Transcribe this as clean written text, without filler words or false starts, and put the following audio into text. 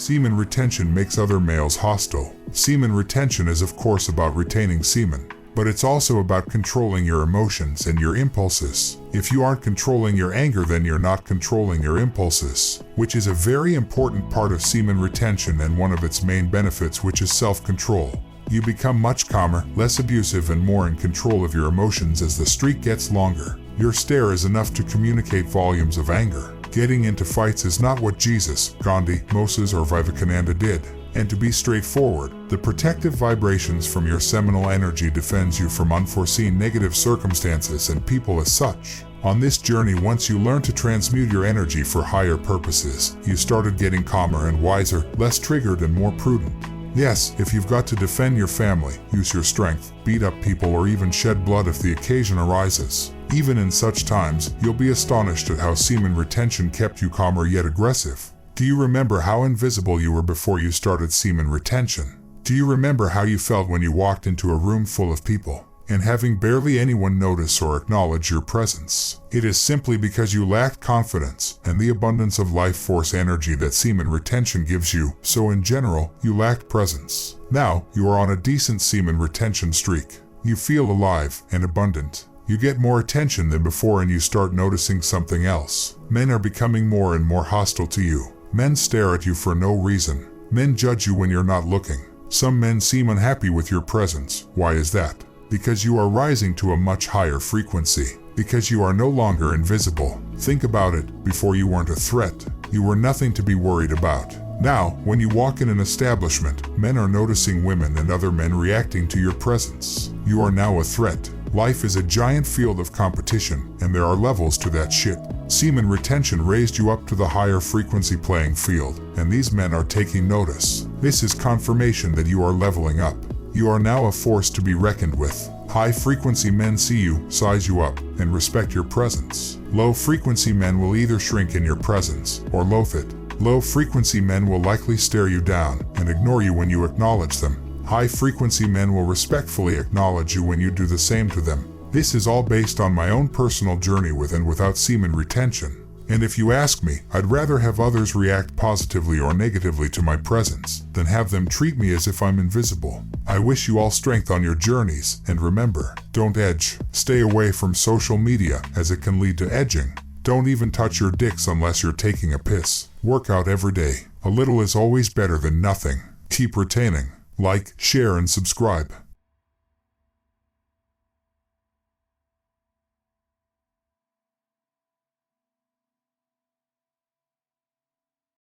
Semen retention makes other males hostile. Semen retention is of course about retaining semen, but it's also about controlling your emotions and your impulses. If you aren't controlling your anger, then you're not controlling your impulses, which is a very important part of semen retention and one of its main benefits, which is self-control. You become much calmer, less abusive, and more in control of your emotions as the streak gets longer. Your stare is enough to communicate volumes of anger. Getting into fights is not what Jesus, Gandhi, Moses, or Vivekananda did. And to be straightforward, the protective vibrations from your seminal energy defends you from unforeseen negative circumstances and people as such. On this journey, once you learn to transmute your energy for higher purposes, you started getting calmer and wiser, less triggered and more prudent. Yes, if you've got to defend your family, use your strength, beat up people, or even shed blood if the occasion arises. Even in such times, you'll be astonished at how semen retention kept you calmer yet aggressive. Do you remember how invisible you were before you started semen retention? Do you remember how you felt when you walked into a room full of people, and having barely anyone notice or acknowledge your presence? It is simply because you lacked confidence and the abundance of life force energy that semen retention gives you, so in general, you lacked presence. Now, you are on a decent semen retention streak. You feel alive and abundant. You get more attention than before and you start noticing something else. Men are becoming more and more hostile to you. Men stare at you for no reason. Men judge you when you're not looking. Some men seem unhappy with your presence. Why is that? Because you are rising to a much higher frequency. Because you are no longer invisible. Think about it. Before you weren't a threat. You were nothing to be worried about. Now, when you walk in an establishment, men are noticing women and other men reacting to your presence. You are now a threat. Life is a giant field of competition, and there are levels to that shit. Semen retention raised you up to the higher frequency playing field, and these men are taking notice. This is confirmation that you are leveling up. You are now a force to be reckoned with. High frequency men see you, size you up, and respect your presence. Low frequency men will either shrink in your presence or loathe it. Low frequency men will likely stare you down and ignore you when you acknowledge them. High-frequency men will respectfully acknowledge you when you do the same to them. This is all based on my own personal journey with and without semen retention. And if you ask me, I'd rather have others react positively or negatively to my presence than have them treat me as if I'm invisible. I wish you all strength on your journeys, and remember, don't edge. Stay away from social media as it can lead to edging. Don't even touch your dicks unless you're taking a piss. Work out every day. A little is always better than nothing. Keep retaining. Like, share, and subscribe.